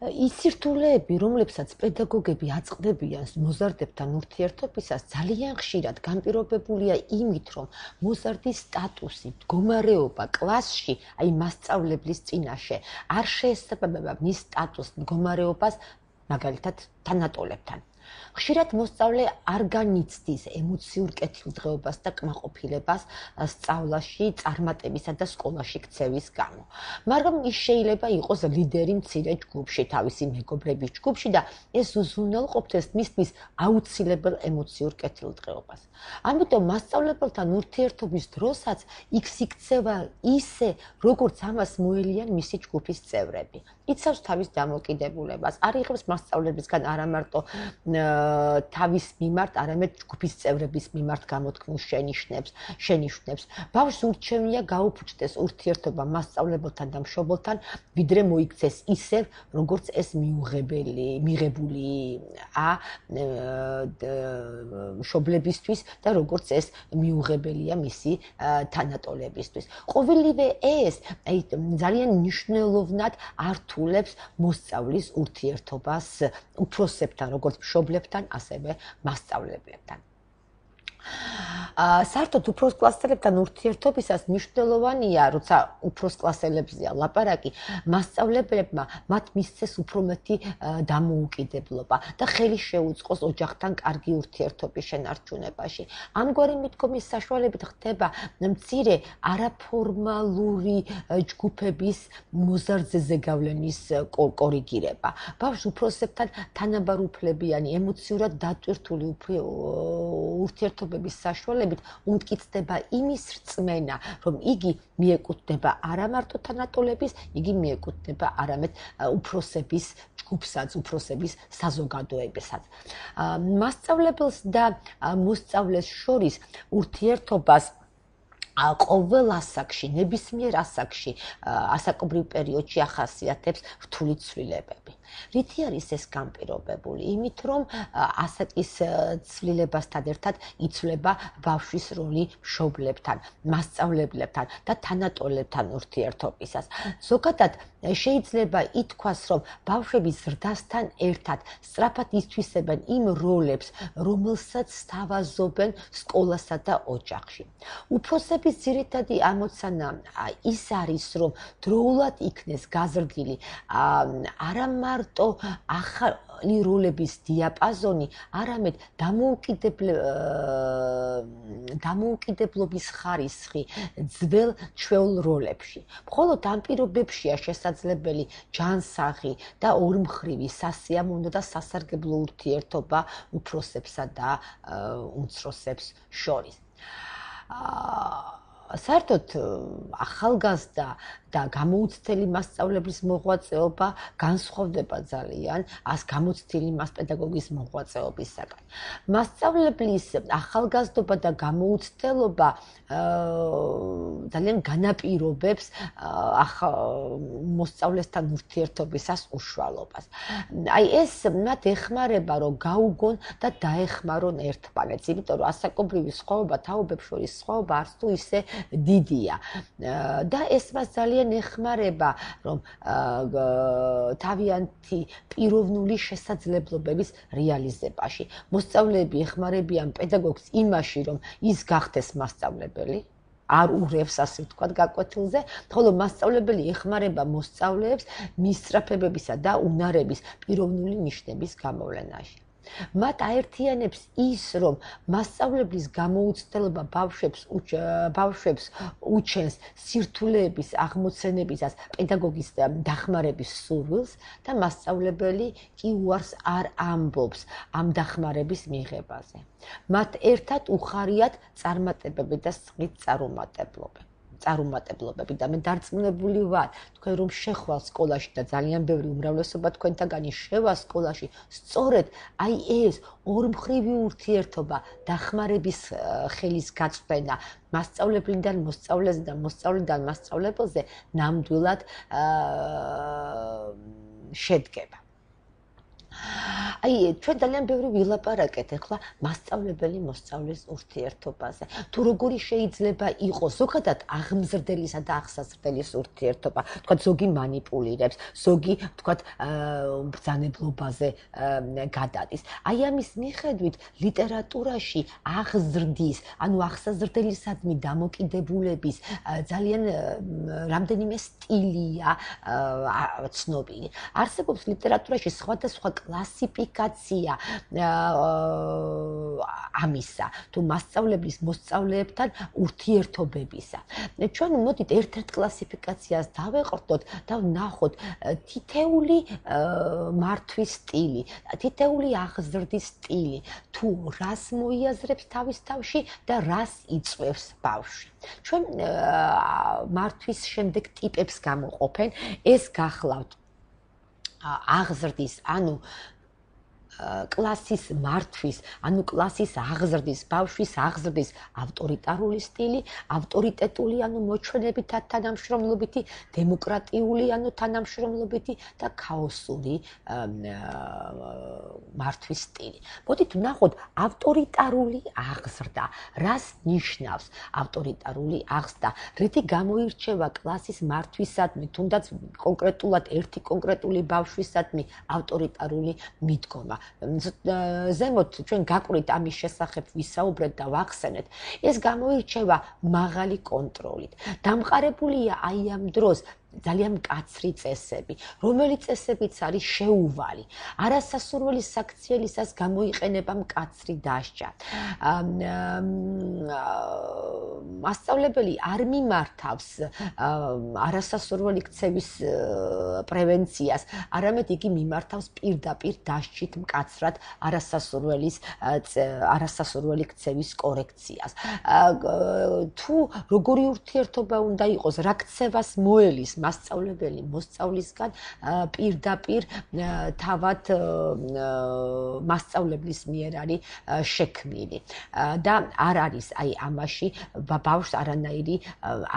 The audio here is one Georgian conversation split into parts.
ის სირთულეები, რომლებსაც პედაგოგები აწყდებიან მოზარდებთან ურთიერთობისას, ძალიან ხშირად განპირობებულია იმით, რომ მოზარდის სტატუსი, მდგომარეობა კლასში, აი მასწავლებლის წინაშე, არ შეესაბამება მის სტატუსს, მდგომარეობას, მაგალითად, თანატოლებთან. ხშირად მოსწავლე არ განიცდის ემოციურ კეთილდღეობას და კმაყოფილებას სწავლაში, წარმატებისა და სკოლაში ქცევის გამო. მაგრამ ის შეიძლება იყოს ლიდერი მცირე ჯგუფში, თავისი მეგობრების ჯგუფში და ეს უზრუნველყოფდეს მისთვის აუცილებელ ემოციურ კეთილდღეობას. ამიტომ მასწავლებელთან ურთიერთობის დროსაც იქ იქცევა ისე, როგორც ამას მოელიან მისი ჯგუფის წევრები. იცავს თავის დამოკიდებულებას, არ იღებს მასწავლებისგან არა მარტო თავის მიმართ, არამედ ჯგუფის წევრების მიმართ გამოთქმულ შენიშვნებს. ბავშვს ურჩევნია გაუფუჭდეს ურთიერთობა მასწავლებელთან და მშობელთან, ვიდრე მოიქცეს ისევ, როგორც ეს მიღებული მშობლებისთვის და როგორც ეს მიუღებელია მისი თანატოლებისთვის. ყოველივე ეს ძალიან მნიშვნელოვნად ართულებს მოსწავლის ურთიერთობას უფროსებთან, როგორც მშობლებთან, ასევე მასწავლებლებთან. საერთოდ უფროს კლასელებთან ურთიერთობისას მნიშვნელოვანია, როცა უფროს კლასელებზეა ლაპარაკი, მასწავლებლებმა მათ მისცეს უფრო მეტი დამოუკიდებლობა და ხელი შეუწყოს ოჯახთან კარგი ურთიერთობის შენარჩუნებაში. ამგვარი მიდგომის საშუალებით ხდება მცირე არაფორმალური ჯგუფების მოზარდზე ზეგავლენის კორიგირება. ბავშვს უფროსებთან თანაბარუფლებიანი, ემოციურად დატვირთული ურთიერთობების საშუალებით უმტკიცდება იმის რწმენა, რომ იგი მიეკუთვნება არა მარტო თანატოლების, იგი მიეკუთვნება არამედ უფროსების ჯგუფსაც, უფროსების საზოგადოებასაც. მასწავლებელს და მოსწავლეს შორის ურთიერთობას ყოველ ასაკში, ნებისმიერ ასაკში, ასაკობრივ პერიოდში ახასიათებს რთული ცვლილებები. რითი არის ეს განპირობებული? იმით, რომ ასაკის ცვლილებასთან ერთად იცვლება ბავშვის როლი მშობლებთან, მასწავლებლებთან და თანატოლებთან ურთიერთობისას. ზოგადად შეიძლება ითქვას, რომ ბავშვები ზრდასთან ერთად სწრაფად ითვისებენ იმ როლებს, რომელსაც სთავაზობენ სკოლასა და ოჯახში. უფროსების ძირითადი ამოცანა ის არის, რომ დროულად იქნეს გაზრდილი არა მარტო ახალი როლების დიაპაზონი, არამედ დამოუკიდებლობის ხარისხი ძველ ჩვეულ როლებში. მხოლოდ ამ პირობებშია შესაძლებელი ჯანსაღი და ორმხრივი სასიამოვნო და სასარგებლო ურთიერთობა უფროსებსა და უმცროსებს შორის. საერთოდ ახალგაზრდა და გამოუცდელი მასწავლებლის მოღვაწეობა განსხვავდება ძალიან გამოცდილი პედაგოგის მოღვაწეობისაგან. მასწავლებლის ახალგაზრდობა და გამოუცდელობა ძალიან განაპირობებს მოსწავლესთან ურთიერთობისას უშუალობას. აი ეს მათ ეხმარება, რომ გაუგონ და დაეხმარონ ერთმანეთს, იმიტომ რომ ასაკობრივი სხვაობა, თაობებს შორის სხვაობა არც თუ ისე დიდია. და ეს მას ძალიან ეხმარება, რომ თავიანთი პიროვნული შესაძლებლობების რეალიზებაში. მოსწავლეები ეხმარებიან პედაგოგს იმაში, რომ ის გახდეს მასწავლებელი, არ ურევს ასე ვთქვათ გაკვეთილზე, ხოლო მასწავლებელი ეხმარება მოსწავლეებს მისწრაფებებისა და უნარების პიროვნული ნიშნების გამოვლენაში. მათ აერთიანებს ის, რომ მასწავლებლის გამოუცდელობა ბავშვებს უჩენს სირთულეების აღმოცენებისას პედაგოგის დახმარების სურვილს და მასწავლებელი კი უარს არ ამბობს ამ დახმარების მიღებაზე. მათ ერთად უხარიათ წარმატებები და სღით წარუმატებლობები და მე დარწმუნებული ვარ, თქვენ რომ შეხვალ სკოლაში და ძალიან ბევრი უმრავლესობა თქვენთაგანი შევა სკოლაში, სწორედ აი ეს ორმხრივი ურთიერთობა, დახმარების ხელის გაწვენა მასწავლებლიდან მოსწავლეზე და მოსწავლიდან მასწავლებელზე ნამდვილად შედგება. აი ჩვენ ძალიან ბევრი ვილაპარაკეთ ახლა მასწავლებელი მოსწავლის ურთიერთობაზე. თუ როგორი შეიძლება იყოს ზოგადად აღმზრდელისა და აღსაზრდელის ურთიერთობა, თქვა ზოგი манипуლირებს, ზოგი თქვა ბრძანებლობაზე გადადის. აი ამის მიხედვით ლიტერატურაში აღზრდის, ანუ აღსაზრდელისადმი დამოკიდებულების ძალიან რამდენიმე სტილია ცნობილი. არსებობს ლიტერატურაში სხვადასხვა კლასიფიკაცია ამისა, თუ მასწავლებლის მოსწავლეებთან ურთიერთობებისა. ჩვენ მოდით ერთ-ერთ კლასიფიკაციას დავეყრდოთ და ვნახოთ თითეული მართვის სტილი, თითეული აღზრდის სტილი, თუ რას მოიაზრებს თავის თავში და რას იწვევს ბავშვი. ჩვენ მართვის შემდეგ ტიპებს გამოყოფენ, ეს გახლავთ აღზრდის, ანუ კლასის მართვის, ანუ კლასის აღზრდის, ბავშვის აღზრდის ავტორიტარული სტილი, ავტორიტეტული, ანუ მოჩვენებითი თანამშრომლობითი, დემოკრატიული, ანუ თანამშრომლობითი და ქაოსური მართვის სტილი. მოდით ვნახოთ ავტორიტარული აღზრდა. რას ნიშნავს ავტორიტარული აღზრდა? რითი გამოირჩევა კლასის მართვისადმი, თუნდაც კონკრეტულად ერთი კონკრეტული ბავშვისადმი ავტორიტარული მიდგომა. ზემოთ ჩვენ გაკვირით ამის შესახებ ვისაუბრეთ და ვახსენეთ. ეს გამოირჩევა მაღალი კონტროლით. დამყარებულია აი ამ დროს ძალიან მკაცრი წესები, რომელიც წესებიც არის შეუვალი. არასასურველი საქციელისას გამოიყენება მკაცრი დასჯა. მასწავლებელი არ მიმართავს არასასურველი ქცევის პრევენციას, არამედ იგი მიმართავს პირდაპირ დასჯით მკაცრად არასასურველი ქცევის კორექციას. თუ როგორი ურთიერთობა უნდა იყოს, რა ქცევას მოელის მასწავლებელი მოსწავლისგან პირდაპირ თავად მასწავლებლის მიერ არის შექმნილი და არ არის აი ამაში ბავშვს არანაირი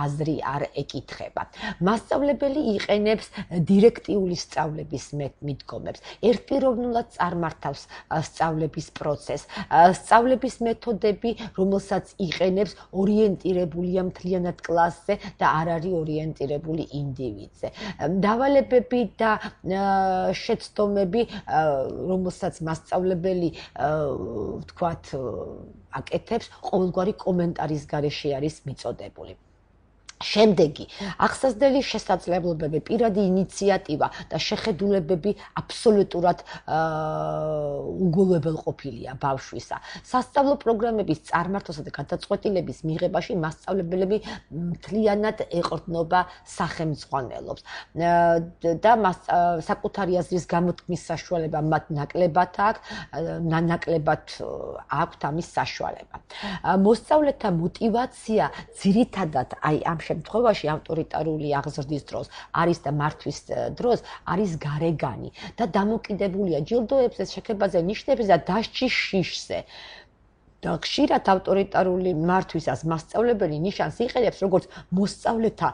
აზრი არ ეკითხება. მასწავლებელი იყენებს დირექტიული სწავლების მიდგომებს, ერთპიროვნულად წარმართავს სწავლების პროცესს. სწავლების მეთოდები, რომელსაც იყენებს, ორიენტირებულია მთლიანად კლასზე და არ არის ორიენტირებული ინდივიდზე. დავალებები და შეცდომები, რომელსაც მასწავლებელი ვთქვათ აკეთებს, ყოველგვარი კომენტარის გარეშე არის მიწოდებული. შემდეგი, აღსაზრდელის შესაძლებლობები, პირადი ინიციატივა და შეხედულებები აბსოლუტურად უგულებელყოფილია ბავშვისა. სასწავლო პროგრამების წარმართვასა და გადაწყვეტილების მიღებაში მასწავლებლები მთლიანად ეყრდნობა სახელმძღვანელობს და საკუთარი აზრის გამოთქმის საშუალება მათ ნაკლებად აქვთ ამის საშუალება. მოსწავლეთა мотиваცია ძირითადად აი ამ შემთხვევაში ავტორიტარული აღზრდის დროს არის და მართვის დროს არის გარეგანი და დამოკიდებულია ჯილდოებზე, შექებაზე, ნიშნებზე და დასჯის შიშზე. და ხშირად ავტორიტარული მართვისას მასწავლებელი ნიშანს იყენებს როგორც მოსწავლეთა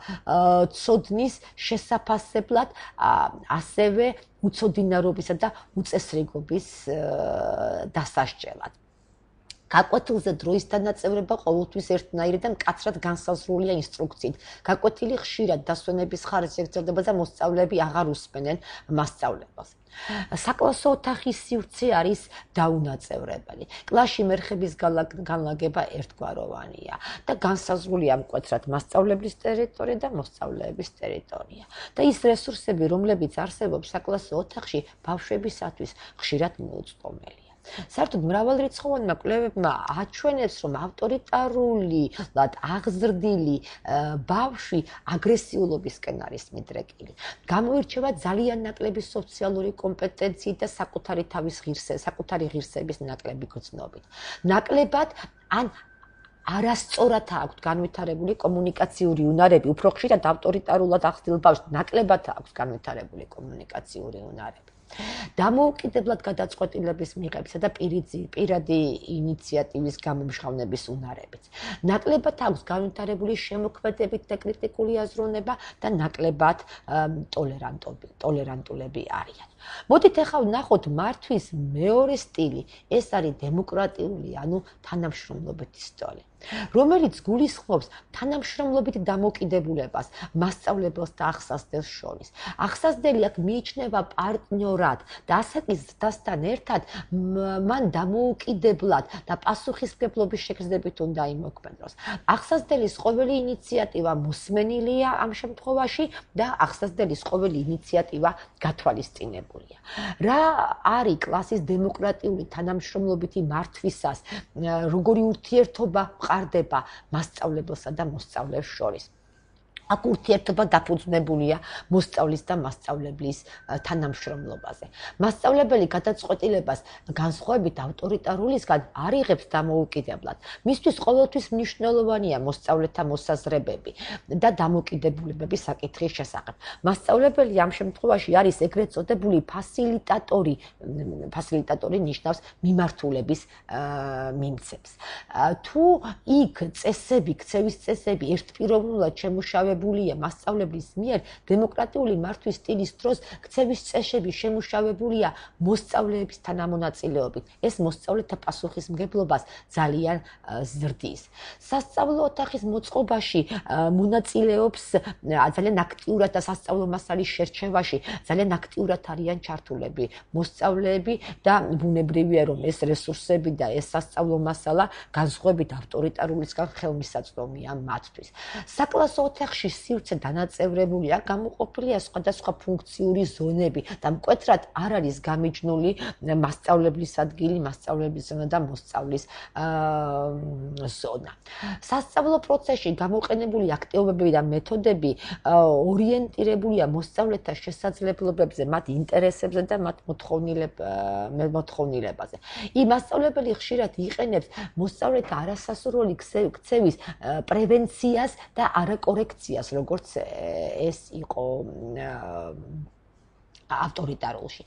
ცოდნის შესაფასებლად, ასევე უცოდინარობისა და უწესრიგობის დასასჯელად. გაკვეთილზე დროის დანაწევრება ყოველთვის ერთნაირი და მკაცრად განსაზღვრულია ინსტრუქციით. გაკვეთილი ხშირად დასვენების ხარჯზე გრძელდება და მოსწავლეები აღარ უსმენენ მასწავლებლს. საკლასო ოთახის სივრცე არის დაუნაწევრებელი. კლასში მერხების განლაგება ერთგვაროვანია და განსაზღვრულია მკვეთრად მასწავლებლის ტერიტორია და მოსწავლეების ტერიტორია. და ის რესურსები, რომლებიც არსებობს საკლასო ოთახში, ბავშვებისათვის ხშირად მოუწყობელია. საერთოდ მრავალრიცხოვანმა კვლევებმა აჩვენებს, რომ ავტორიტარული, აღზრდილი ბავშვი აგრესიულობისკენ არის მიდრეკილი. გამოირჩევა ძალიან ნაკლები სოციალური კომპეტენციით და საკუთარი ღირსების ნაკლები გრძნობით. ნაკლებად ან არასწორად აქვთ განვითარებული კომუნიკაციური უნარები, უფრო ხშირად ავტორიტარულად ახსნილ ბავშვს ნაკლებად აქვს განვითარებული კომუნიკაციური უნარები. დამოუკიდებლად გადაწყვეტილების მიღებისა და პირადი ინიციატივის გამომჟღავნების უნარებიც. ნაკლებად აქვს განვითარებული შემოქმედებით და კრიტიკული აზროვნება და ნაკლებად ტოლერანტულები არიან. მოდით ახლა ვნახოთ მართვის მეორე სტილი, ეს არის დემოკრატიული, ანუ თანამშრომლობითი სტილი. რომელიც გულისხმობს თანამშრომლობით დამოკიდებულებას მასწავლებელს და ახსასდელს შორის. ახსასდელი აქ მიიჩნევა პარტნიორად და ასაკის ზრდასთან ერთად მან დამოუკიდებლად და პასუხისმგებლობის შეგრძნებით უნდა იმოქმედოს. ახსასდელის ყოველი ინიციატივა მოსმენილია ამ შემთხვევაში და ახსასდელის ყოველი ინიციატივა გათვალისწინებულია. რა არის კლასის დემოკრატიული თანამშრომლობითი მართვისას, როგორი ურთიერთობა ყარდება მასწავლებელსა და მოსწავლეს შორის. აქ ურთიერთობა დაფუძნებულია მოსწავლის და მასწავლებლის თანამშრომლობაზე. მასწავლებელი გადაწყვეტილებას განსხვავებით ავტორიტარულისგან არ იღებს დამოუკიდებლად. მისთვის ყოველთვის მნიშვნელოვანია მოსწავლეთა მოსაზრებები და დამოკიდებულებები საკითხის შესახებ. მასწავლებელი ამ შემთხვევაში არის ეგრეთ წოდებული ფასილიტატორი ნიშნავს მიმართულების მიმცემს. თუ იქ ქცევის წესები ერთპიროვნულად შემუშავებულია მასწავლებლის მიერ, დემოკრატიული მართვის სტილის დროს ქცევის წესები შემუშავებულია მოსწავლეების თანამონაწილეობით. ეს მოსწავლეთა პასუხისმგებლობას ძალიან ზრდის. სასწავლო ოთახის მოწყობაში მონაწილეობს ძალიან აქტიურად და სასწავლო მასალის შერჩევაში ძალიან აქტიურად არიან ჩართულები მოსწავლეები და ბუნებრივია, რომ ეს რესურსები და ეს სასწავლო მასალა განსხვავებით ავტორიტარულისგან ხელმისაწვდომია მათთვის. საკლასო ოთახში სივრცე დანაწევრებულია, გამოყოფილია სხვადასხვა ფუნქციური ზონები და მკვეთრად არ არის გამიჯნული მასწავლებლის ადგილი, მასწავლებლის ზონა და მოსწავლის ზონა. სასწავლო პროცესში გამოყენებული აქტივობები და მეთოდები ორიენტირებულია მოსწავლეთა შესაძლებლობებზე, მათ ინტერესებზე და მათ მოთხოვნილებაზე. მასწავლებელი ხშირად იყენებს მოსწავლეთა არასასურველი ქცევის პრევენციას და არაკორექციას, როგორც ეს იყო ავტორიტარულში.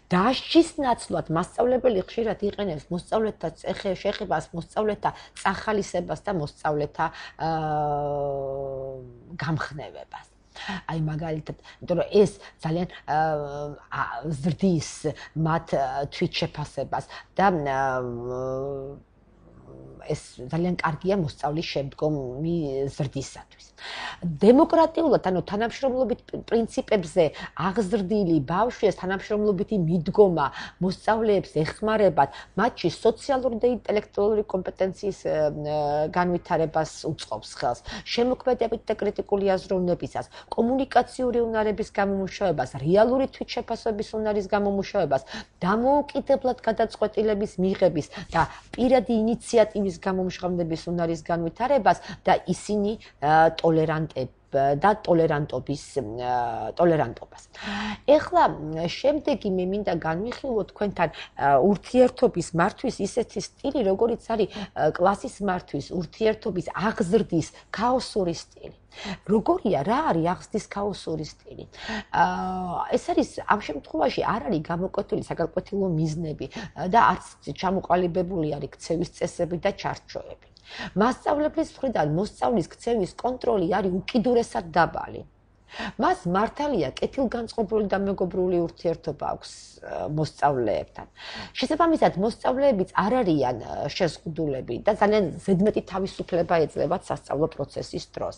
დასჯის ნაცვლად მასწავლებელი ხშირად იყენებს მოსწავლეთა შეხებას, მოსწავლეთა წახალისებას და მოსწავლეთა გამხნევებას. აი მაგალითად, იმიტომ რომ ეს ძალიან ზრდის მათ თვითშეფასებას და ეს ძალიან კარგია მოსწავლის შემდგომი ზრდისათვის. დემოკრატიულად, ანუ თანამშრომლობით პრინციპებზე აღზრდილი ბავშვი ეს თანამშრომლობითი მიდგომა მოსწავლეებს ეხმარებათ მათში სოციალური და ინტელექტუალური კომპეტენციის განვითარებას უწყობს ხელს, შემოქმედებით და კრიტიკული აზროვნებისას, კომუნიკაციური უნარების გამომუშავებას, რეალური თვითშეფასების უნარის გამომუშავებას, დამოუკიდებლად გადაწყვეტილების მიღების და პირადი ინიციატივის გამომჟღავნების უნარის განვითარებას და ისინი ტოლერანტობას. ეხლა შემდეგი მე მინდა განვიხილო თქვენთან ურთიერთობის მართვის ისეთი სტილი, როგორიც არის კლასის მართვის ურთიერთობის აღზრდის ქაოსური სტილი. როგორია, რა არის აღზრდის ქაოსური სტილი? ეს არის ამ შემთხვევაში არ არის გამოკვეთილი საგანკვეთილო მიზნები და არც ჩამოყალიბებული არის ქცევის წესები და ჩარჩოები. მასწავლებლის მხრიდან მოსწავლის ქცევის კონტროლი არის უკიდურესად დაბალი. მას მართალია კეთილგანწყობილი და მეგობრული ურთიერთობა აქვს მოსწავლეებთან. შესაბამისად, მოსწავლეებიც არ არიან შეზღუდულები და ძალიან ზედმეტი თავისუფლება ეძლევათ სასწავლო პროცესის დროს.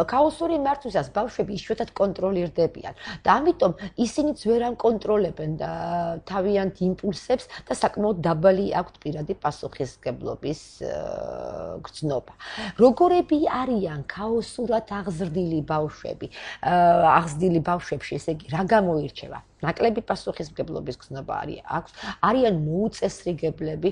ქაოსური მართვისას ბავშვები იშვიათად კონტროლირდებიან და ამიტომ ისინიც ვერ ამკონტროლებენ თავიანთ იმპულსებს და საკმაოდ დაბალი აქვთ პირადი პასუხისმგებლობის გრძნობა. როგორები არიან ქაოსურად აღზრდილი ბავშვები? აღზრდილი ბავშვებში, ესე იგი, რა გამოირჩევა? ნაკლები პასუხისმგებლობის გრძნობა აქვს, არიან მოუწესრიგებლები,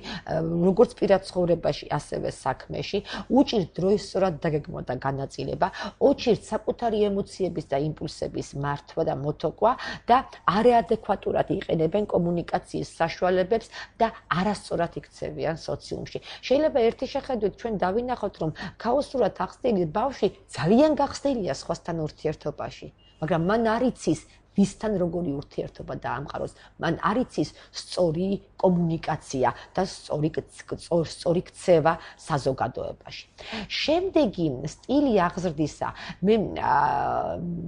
როგორც პირად ცხოვრებაში, ასევე საქმეში, უჭირთ დროის სწორად დაგეგმვა გაწარმოა და განაწილება, ოჩირთ საკუთარი ემოციების და იმპულსების მართვა და მოტოყვა და არაადეკვატურად იყენებენ კომუნიკაციის საშუალებებს და არასწორად იქცევიან სოციუმში. შეიძლება ერთი შეხედვით ჩვენ დავინახოთ, რომ ქაოსურად ახსნილი ბავშვი ძალიან გახსნილია სხვასთან ურთიერთობაში, მაგრამ მან არ იცის ვისთან როგორი ურთიერთობა დაამყაროს, მან არ იცის სწორი კომუნიკაცია და სწორი ქცევა საზოგადოებაში. შემდეგი სტილი აღზრდისა, მე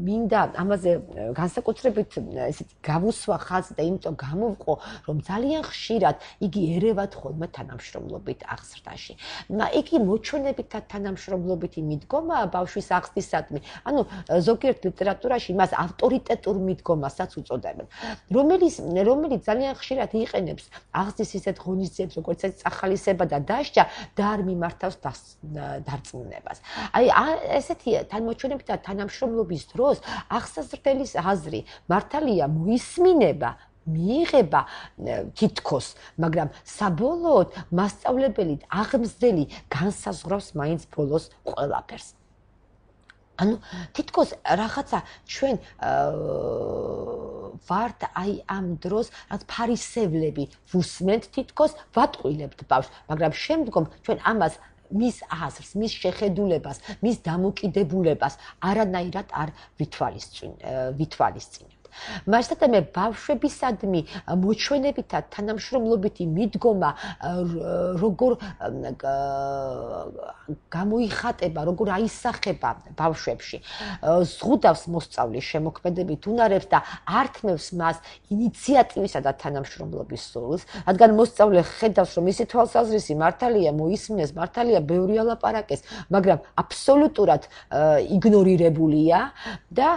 მინდა ამაზე განსაკუთრებით ესეთი გავუსვა ხაზი და იმიტომ გამოვყო, რომ ძალიან ხშირად იგი ერევათ ხოლმე თანამშრომლობით აღზრდაში. იგი მოჩვენებით და თანამშრომლობითი მიდგომაა ბავშვის აღზრდისადმი, ანუ ზოგიერთ ლიტერატურაში მას ავტორიტეტურ მიდგომასაც უწოდებენ, რომელიც ძალიან ხშირად იყენებს აღზრდის ისეთ ღონისძიებებს, როგორც წახალისება და დასჯა და არ მიმართავს დარწმუნებას. აი ესეთი თანმოჩვენებით და თანამშრომლობის დროს აღსაზრდელის აზრი მართალია მოისმინება, მიიღება თითქოს, მაგრამ საბოლოოდ მასწავლებელი აღმზრდელი განსაზღვრავს მაინც ბოლოს ყველაფერს. ანუ თითქოს რაღაცა ჩვენ ვართ აი ამ დროს რაც ფარისევლები ვუსმენთ თითქოს ვატყვილებთ ბავშვს, მაგრამ შემდგომ ჩვენ ამას მის აზრს, მის შეხედულებას, მის დამოკიდებულებას არანაირად არ ვითვალისწინებთ. მასთანავე ბავშვებისადმი მოჩვენებითა თანამშრომლობითი მიდგომა როგორ გამოიხატება, როგორ აისახება ბავშვებში, ზღუდავს მოსწავლის შემოქმედებით უნარებს და ართმევს მას ინიციატივისა და თანამშრომლობის სურვილს, რადგან მოსწავლე ხედავს, რომ მისი თვალსაზრისი მართალია მოისმინეს, მართალია ბევრი ალაპარაკეს, მაგრამ აბსოლუტურად იგნორირებულია და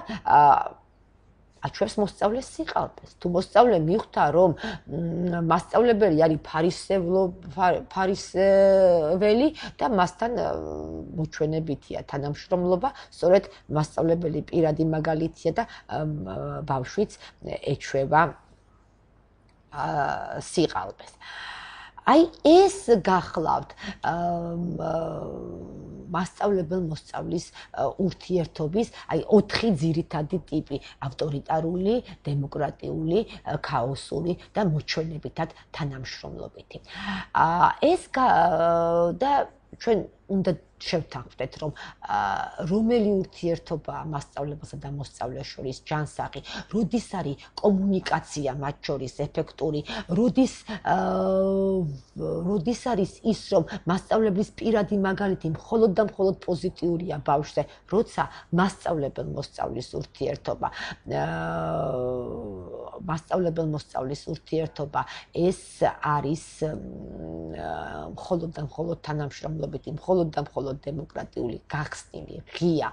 აჩვევს მოსწავლეს სიყალბეს. თუ მოსწავლე მიხვდა, რომ მასწავლებელი არის ფარისეველი და მასთან მოჩვენებითია თანამშრომლობა, სწორედ მასწავლებელი პირადი მაგალითია და ბავშვიც ეჩვევა სიყალბეს. აი ეს გახლავთ მასწავლებელ-მოსწავლის ურთიერთობის, აი 4 ძირითადი ტიპი: ავტორიტარული, დემოკრატიული, ქაოსური და მოჩვენებითად თანამშრომლობითი. ეს და ჩვენ უნდა შევთანხმდეთ, რომ რომელი ურთიერთობაა მასწავლებელსა და მოსწავლეს შორის ჯანსაღი, როდის არის კომუნიკაცია მათ შორის ეფექტური, როდის არის ის, რომ მასწავლებლის პირადი მაგალითი მხოლოდ და მხოლოდ პოზიტიურია ბავშვზე, როცა მასწავლებელ-მოსწავლის ურთიერთობა ეს არის მხოლოდ და მხოლოდ თანამშრომლობითი, მხოლოდ და მხოლოდ დემოკრატიული, გახსნილი, ღია,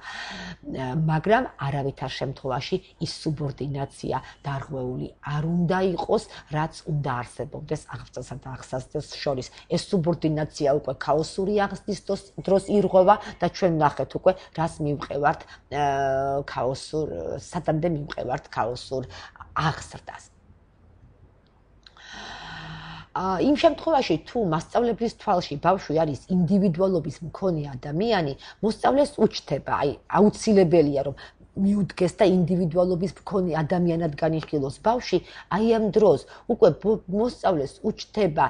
მაგრამ არავითარ შემთხვევაში ის სუბორდინაცია დარღვეული არ უნდა იყოს, რაც უნდა არსებობდეს აღზრდასა და აღსაზრდელს შორის. ეს სუბორდინაცია უკვე ქაოსური აღზრდის დროს ირღვევა და ჩვენ ვნახეთ უკვე, რას მივყევართ სადამდე მივყევართ ქაოსურ აღზრდას. იმ შემთხვევაში, თუ მასწავლებლის თვალში ბავშვი არის ინდივიდუალობის მქონე ადამიანი, მოსწავლეს უჩნდება, აი აუცილებელია, რომ მიუდგეს და ინდივიდუალობის მქონე ადამიანად განიხილოს ბავშვი, აი ამ დროს უკვე მოსწავლეს უჩნდება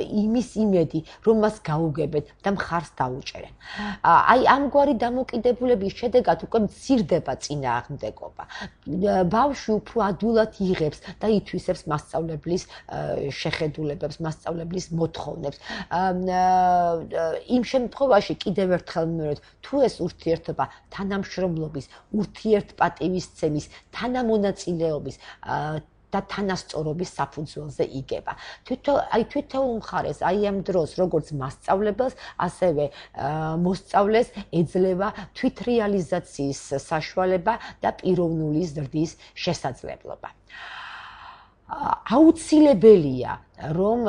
იმის იმედი, რომ მას გაუგებენ და მხარს დაუჭერენ. აი ამგვარი დამოკიდებულების შედეგად უკვე მცირდება წინააღმდეგობა. ბავშვი უფრო ადვილად იღებს და ითვისებს მასწავლებლის შეხედულებებს, მასწავლებლის მოთხოვნებს. იმ შემთხვევაში კიდევ ერთხელ მივხვდეთ, თუ ეს ურთიერთობა თანამშრომლობის, ურთიერთპატივისცემის, თანამონაწილეობის და თანასწორობის საფუძველზე იგება. თითოეულ მხარეს აი ამ დროს, როგორც მასწავლებელს, ასევე მოსწავლეს ეძლევა თვითრეალიზაციის საშუალება და პიროვნული ზრდის შესაძლებლობა. აუცილებელია, რომ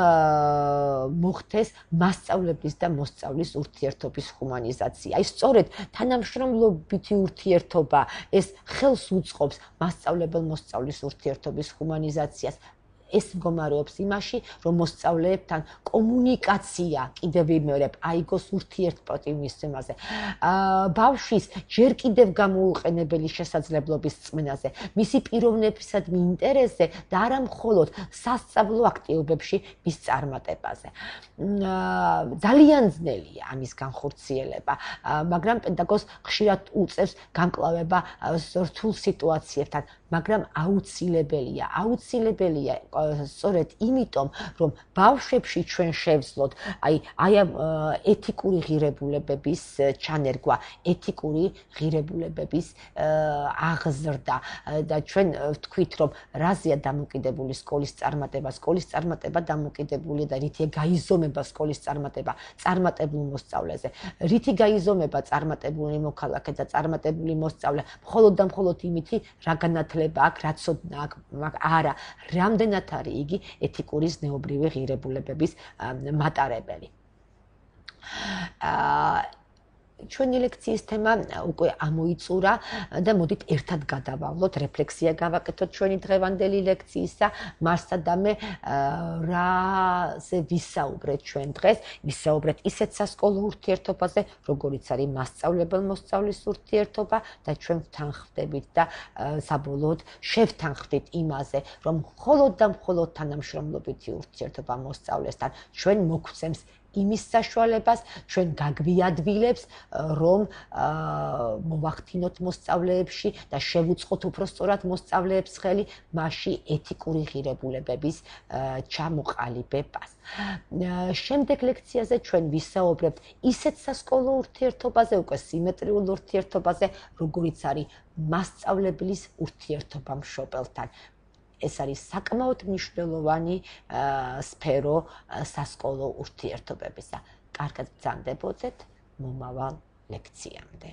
მოხდეს მასწავლებლის და მოსწავლის ურთიერთობის ჰუმანიზაცია. აი სწორედ თანამშრომლობითი ურთიერთობა ეს ხელს უწყობს მასწავლებელ-მოსწავლის ურთიერთობის ჰუმანიზაციას. ეს მდგომარეობს იმაში, რომ მოსწავლეებთან კომუნიკაცია კიდევ ვიმეორებ, აიგოს ურთიერთპროტივ მისცემაზე. ბავშვის ჯერ კიდევ გამოუყენებელი შესაძლებლობის წმენაზე, მისი პიროვნებისადმი ინტერესზე და არა მხოლოდ სასწავლო აქტივობებში მის წარმატებაზე. ძალიან ძნელია ამის განხორციელება, მაგრამ პედაგოგს ხშირად უწევს გამკლავება რთულ სიტუაციებთან, მაგრამ აუცილებელია სწორედ იმიტომ, რომ ბავშვებში ჩვენ შევძლოთ აი ამ ეთიკური ღირებულებების ჩანერგვა, ეთიკური ღირებულებების აღზრდა და ჩვენ ვთქვით, რომ რაზეა დამოკიდებული სკოლის წარმატება დამოკიდებულია და რითია გაიზომება სკოლის წარმატება წარმატებულ მოსწავლეზე. რითი გაიზომება წარმატებული მოქალაქე და წარმატებული მოსწავლე? მხოლოდ და მხოლოდ იმითი, რა განათლება აქვს, რა ცოდნა აქვს, არა, რამდენად არის იგი ეთიკური ზნეობრივი ღირებულებების მატარებელი. ჩვენი ლექციის თემა უკვე ამოიწურა და მოდით ერთად გადავავლოთ, რეფლექსია გავაკეთოთ ჩვენი დღევანდელი ლექციისა, მარსა და მე რაზე ვისაუბრეთ ჩვენ დღეს, ვისაუბრეთ ისეთ სასკოლო ურთიერთობაზე, როგორიც არის მასწავლებელ-მოსწავლის ურთიერთობა და ჩვენ ვთანხმდებით და საბოლოოდ შევთანხმდით იმაზე, რომ მხოლოდ და მხოლოდ თანამშრომლობითი ურთიერთობა მოსწავლესთან ჩვენ მოგცემს იმის საშუალებას, ჩვენ გაგვიადვილებს, რომ მოვახდინოთ მოსწავლეებში და შევუწყოთ უფრო სწორად მოსწავლეებს ხელი მასში ეთიკური ღირებულებების ჩამოყალიბებას. შემდეგ ლექციაზე ჩვენ ვისაუბრებთ ისეთ სასკოლო ურთიერთობაზე, უკვე სიმეტრიულ ურთიერთობაზე, როგორიც არის მასწავლებლის ურთიერთობა მშობელთან. ეს არის საკმაოდ მნიშვნელოვანი სფერო სასკოლო ურთიერთობებისა. კარგად ბრძანდებოდეთ მომავალ ლექციამდე.